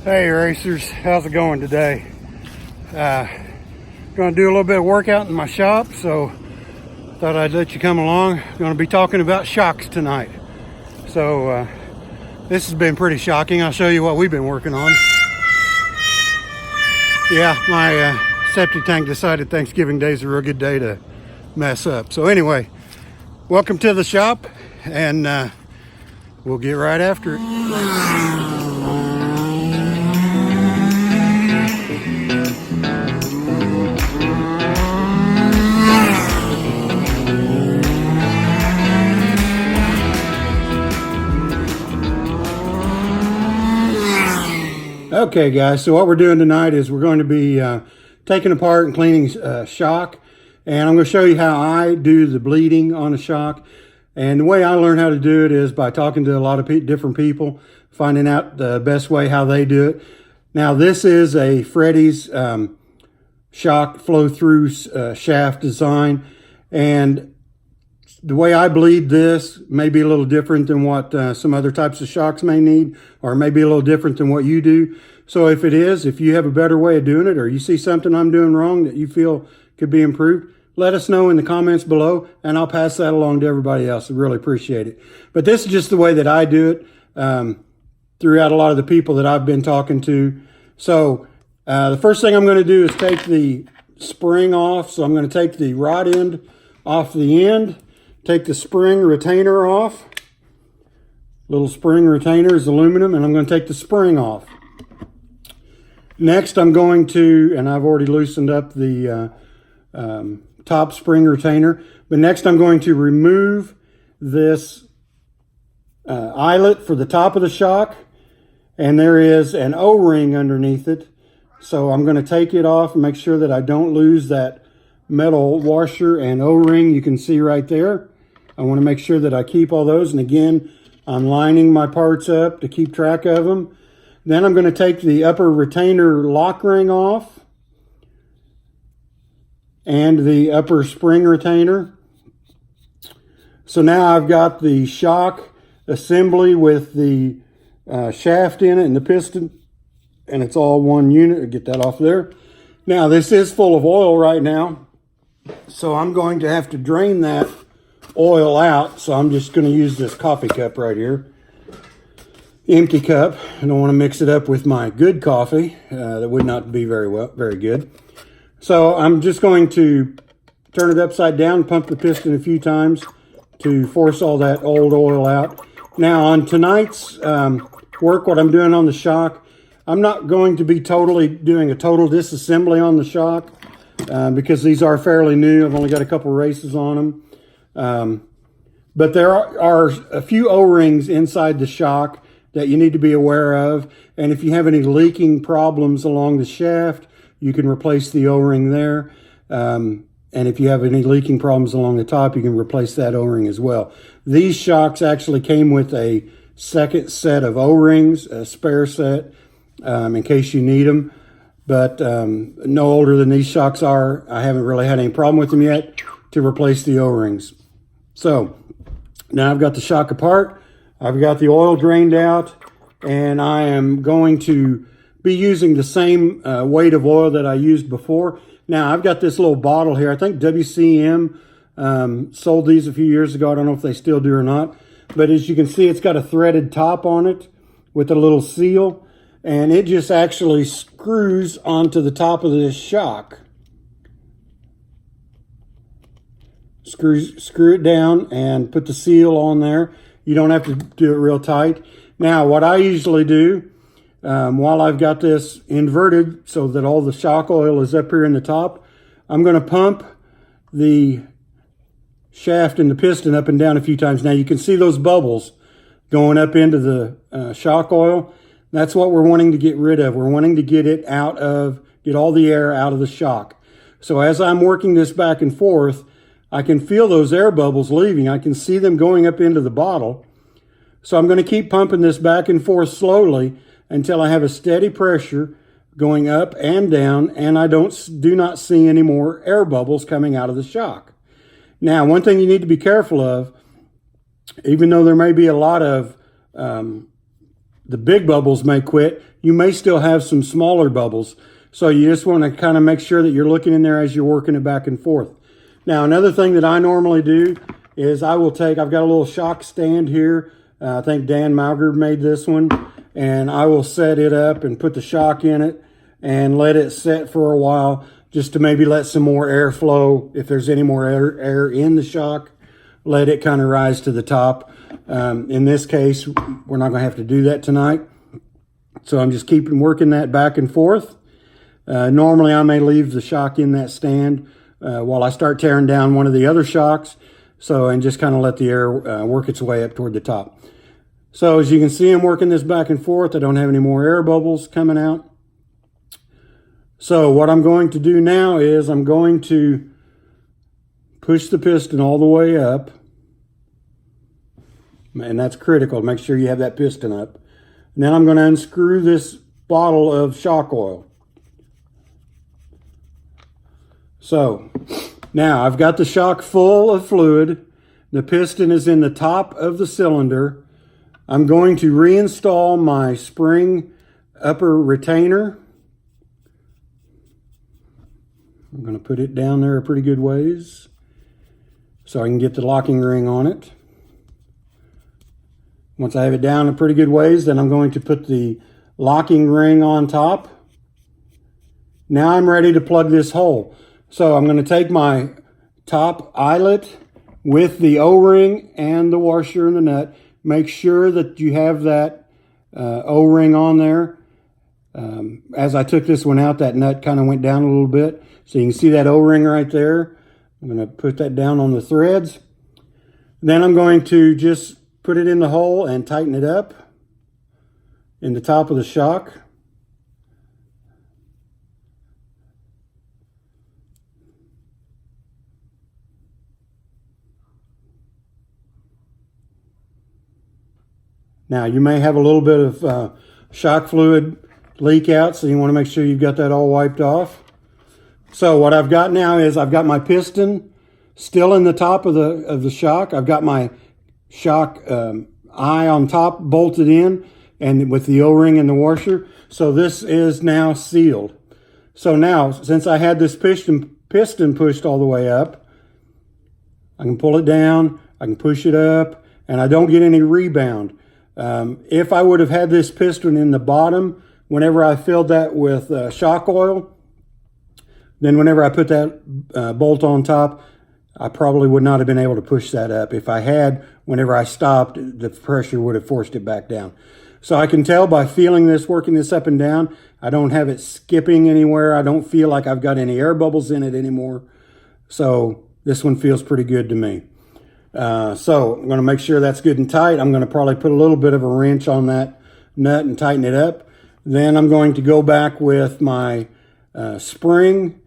Hey racers, how's it going today? Going to do a little bit of workout in my shop, so thought I'd let you come along. Going to be talking about shocks tonight. So this has been pretty shocking. I'll show you what we've been working on. Yeah, my septic tank decided Thanksgiving Day is a real good day to mess up. So anyway, welcome to the shop, and we'll get right after it. Okay guys, so what we're doing tonight is we're going to be taking apart and cleaning shock, and I'm going to show you how I do the bleeding on a shock. And the way I learned how to do it is by talking to a lot of different people, finding out the best way how they do it. Now this is a Freddy's shock flow through shaft design, and the way I bleed this may be a little different than what some other types of shocks may need, or maybe a little different than what you do. So if you have a better way of doing it, or you see something I'm doing wrong that you feel could be improved, let us know in the comments below, and I'll pass that along to everybody else. I really appreciate it. But this is just the way that I do it throughout a lot of the people that I've been talking to. So the first thing I'm going to do is take the spring off. So I'm going to take the rod end off the end. Take the spring retainer off. Little spring retainer is aluminum, and I'm going to take the spring off. Next, I'm going to, and I've already loosened up the top spring retainer, but next I'm going to remove this eyelet for the top of the shock, and there is an O-ring underneath it. So I'm going to take it off and make sure that I don't lose that metal washer and O-ring you can see right there. I want to make sure that I keep all those, and again, I'm lining my parts up to keep track of them. Then I'm going to take the upper retainer lock ring off and the upper spring retainer. So now I've got the shock assembly with the shaft in it and the piston, and it's all one unit. Get that off there. Now this is full of oil right now, so I'm going to have to drain that oil out. So I'm just going to use this coffee cup right here, empty cup. I don't want to mix it up with my good coffee. That would not be very good. So I'm just going to turn it upside down, pump the piston a few times to force all that old oil out. Now on tonight's work, what I'm doing on the shock, I'm not going to be doing a total disassembly on the shock because these are fairly new. I've only got a couple races on them. But there are a few O-rings inside the shock that you need to be aware of. And if you have any leaking problems along the shaft, you can replace the O-ring there. And if you have any leaking problems along the top, you can replace that O-ring as well. These shocks actually came with a second set of O-rings, a spare set, in case you need them. But no older than these shocks are, I haven't really had any problem with them yet to replace the O-rings. So now I've got the shock apart, I've got the oil drained out, and I am going to be using the same weight of oil that I used before. Now I've got this little bottle here. I think WCM sold these a few years ago. I don't know if they still do or not. But as you can see, it's got a threaded top on it with a little seal, and it just actually screws onto the top of this shock. Screw it down and put the seal on there. You don't have to do it real tight. Now, what I usually do, while I've got this inverted so that all the shock oil is up here in the top, I'm going to pump the shaft and the piston up and down a few times. Now, you can see those bubbles going up into the shock oil. That's what we're wanting to get rid of. We're wanting to get all the air out of the shock. So as I'm working this back and forth, I can feel those air bubbles leaving. I can see them going up into the bottle. So I'm going to keep pumping this back and forth slowly until I have a steady pressure going up and down, and I do not see any more air bubbles coming out of the shock. Now, one thing you need to be careful of, even though there may be a lot of the big bubbles may quit, you may still have some smaller bubbles. So you just want to kind of make sure that you're looking in there as you're working it back and forth. Now, another thing that I normally do is I've got a little shock stand here. I think Dan Mauger made this one. And I will set it up and put the shock in it and let it set for a while just to maybe let some more air flow. If there's any more air in the shock, let it kind of rise to the top. In this case, we're not going to have to do that tonight. So I'm just working that back and forth. Normally, I may leave the shock in that stand while I start tearing down one of the other shocks. And just kind of let the air work its way up toward the top. So as you can see, I'm working this back and forth. I don't have any more air bubbles coming out. So what I'm going to do now is I'm going to push the piston all the way up. And that's critical. Make sure you have that piston up. And then I'm going to unscrew this bottle of shock oil. So now I've got the shock full of fluid. The piston is in the top of the cylinder. I'm going to reinstall my spring upper retainer. I'm going to put it down there a pretty good ways so I can get the locking ring on it. Once I have it down a pretty good ways, then I'm going to put the locking ring on top. Now I'm ready to plug this hole. So I'm going to take my top eyelet with the O-ring and the washer and the nut. Make sure that you have that O-ring on there. As I took this one out, that nut kind of went down a little bit. So you can see that O-ring right there. I'm going to put that down on the threads. Then I'm going to just put it in the hole and tighten it up in the top of the shock. Now you may have a little bit of shock fluid leak out, so you want to make sure you've got that all wiped off. So what I've got now is I've got my piston still in the top of the shock. I've got my shock eye on top bolted in and with the O-ring and the washer. So this is now sealed. So now, since I had this piston pushed all the way up, I can pull it down, I can push it up, and I don't get any rebound. If I would have had this piston in the bottom, whenever I filled that with shock oil, then whenever I put that bolt on top, I probably would not have been able to push that up. If I had, whenever I stopped, the pressure would have forced it back down. So I can tell by feeling this, working this up and down, I don't have it skipping anywhere. I don't feel like I've got any air bubbles in it anymore. So this one feels pretty good to me. So I'm going to make sure that's good and tight. I'm going to probably put a little bit of a wrench on that nut and tighten it up. Then I'm going to go back with my spring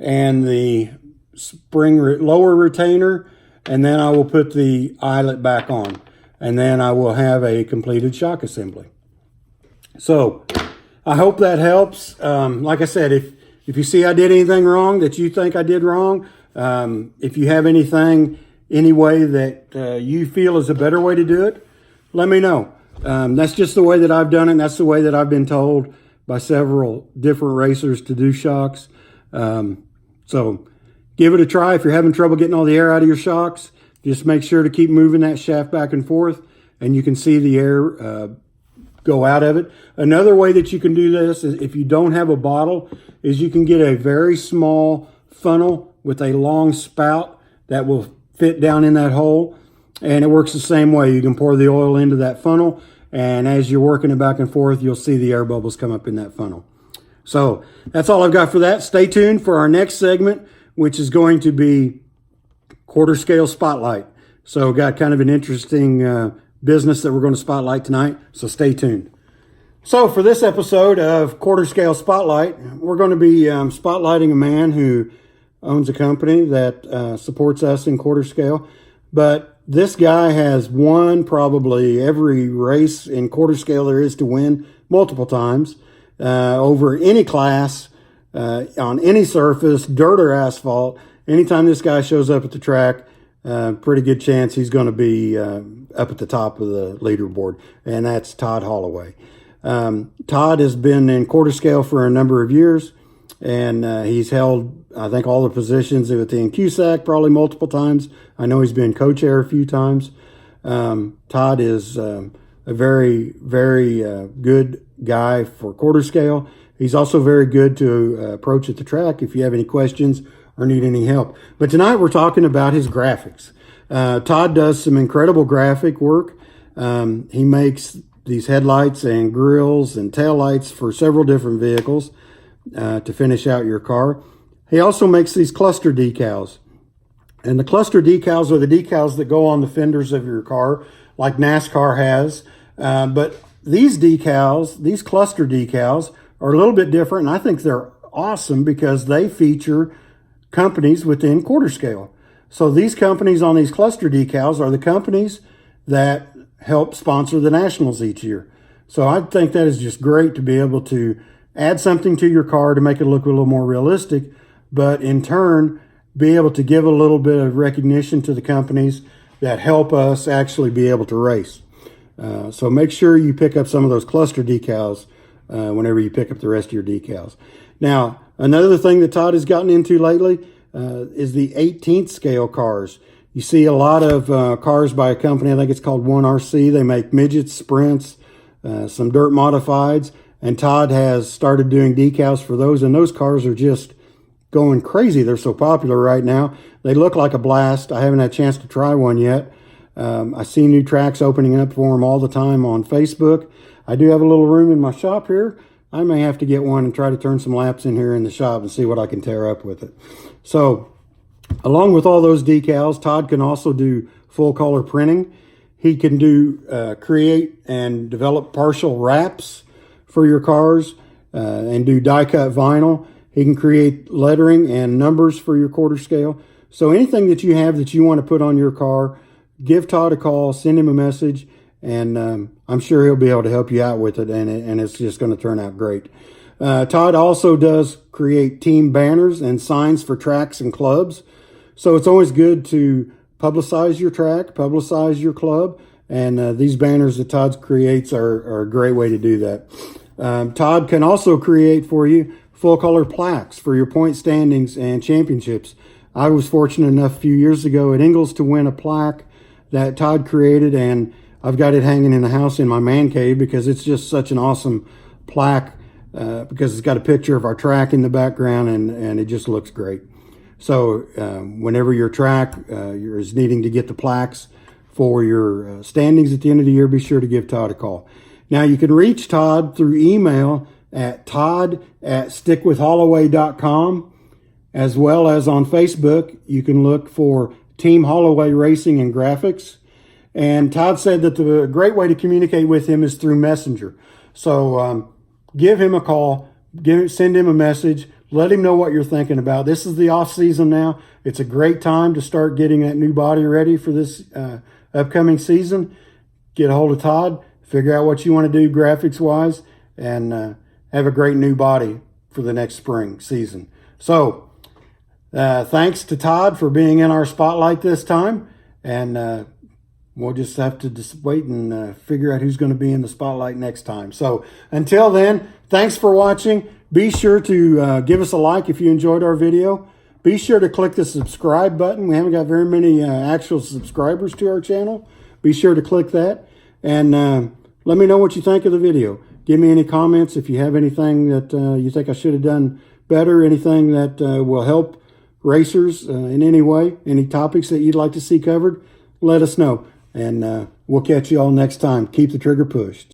and the spring lower retainer, and then I will put the eyelet back on, and then I will have a completed shock assembly. So I hope that helps. Like I said, if you see I did anything wrong that you think I did wrong, if you have any way that you feel is a better way to do it, let me know. That's just the way that I've done it, and that's the way that I've been told by several different racers to do shocks. So give it a try. If you're having trouble getting all the air out of your shocks, just make sure to keep moving that shaft back and forth, and you can see the air go out of it. Another way that you can do this is, if you don't have a bottle, is you can get a very small funnel with a long spout that will fit down in that hole, and it works the same way. You can pour the oil into that funnel, and as you're working it back and forth, you'll see the air bubbles come up in that funnel. So that's all I've got for that. Stay tuned for our next segment, which is going to be quarter scale spotlight. So got kind of an interesting business that we're going to spotlight tonight, so stay tuned. So for this episode of Quarter Scale Spotlight, we're going to be spotlighting a man who owns a company that supports us in quarter scale. But this guy has won probably every race in quarter scale there is to win multiple times over any class, on any surface, dirt or asphalt. Anytime this guy shows up at the track, pretty good chance he's going to be up at the top of the leaderboard, and that's Todd Holloway. Todd has been in quarter scale for a number of years, and he's held, I think, all the positions with the NQSAC probably multiple times. I know he's been co-chair a few times. Todd is a very, very good guy for quarter scale. He's also very good to approach at the track if you have any questions or need any help. But tonight we're talking about his graphics. Todd does some incredible graphic work. He makes these headlights and grills and taillights for several different vehicles to finish out your car. He also makes these cluster decals. And the cluster decals are the decals that go on the fenders of your car, like NASCAR has. But these decals, these cluster decals, are a little bit different, and I think they're awesome because they feature companies within quarter scale. So these companies on these cluster decals are the companies that help sponsor the Nationals each year. So I think that is just great to be able to add something to your car to make it look a little more realistic, but in turn, be able to give a little bit of recognition to the companies that help us actually be able to race. So make sure you pick up some of those cluster decals whenever you pick up the rest of your decals. Now, another thing that Todd has gotten into lately is the 18th scale cars. You see a lot of cars by a company, I think it's called 1RC. They make midgets, sprints, some dirt modifieds, and Todd has started doing decals for those, and those cars are just going crazy. They're so popular right now. They look like a blast. I haven't had a chance to try one yet. I see new tracks opening up for them all the time on Facebook. I do have a little room in my shop here. I may have to get one and try to turn some laps in here in the shop and see what I can tear up with it. So, along with all those decals, Todd can also do full color printing. He can do create and develop partial wraps for your cars and do die cut vinyl. He can create lettering and numbers for your quarter scale. So anything that you have that you want to put on your car, give Todd a call, send him a message, and I'm sure he'll be able to help you out with it, and it's just going to turn out great. Todd also does create team banners and signs for tracks and clubs. So it's always good to publicize your track, publicize your club, and these banners that Todd creates are a great way to do that. Todd can also create for you full color plaques for your point standings and championships. I was fortunate enough a few years ago at Ingles to win a plaque that Todd created, and I've got it hanging in the house in my man cave because it's just such an awesome plaque because it's got a picture of our track in the background, and it just looks great. So whenever your track is needing to get the plaques for your standings at the end of the year, be sure to give Todd a call. Now, you can reach Todd through email at todd@stickwithholloway.com, as well as on Facebook. You can look for Team Holloway Racing and Graphics. And Todd said that the great way to communicate with him is through Messenger. So give him a call, send him a message, let him know what you're thinking about. This is the off season now. It's a great time to start getting that new body ready for this upcoming season. Get a hold of Todd, figure out what you want to do graphics wise, and have a great new body for the next spring season. So thanks to Todd for being in our spotlight this time, and we'll just have to wait and figure out who's going to be in the spotlight next time. So until then, thanks for watching. Be sure to give us a like if you enjoyed our video. Be sure to click the subscribe button. We haven't got very many actual subscribers to our channel. Be sure to click that, and let me know what you think of the video. Give me any comments if you have anything that you think I should have done better, anything that will help racers in any way, any topics that you'd like to see covered, let us know. And we'll catch you all next time. Keep the trigger pushed.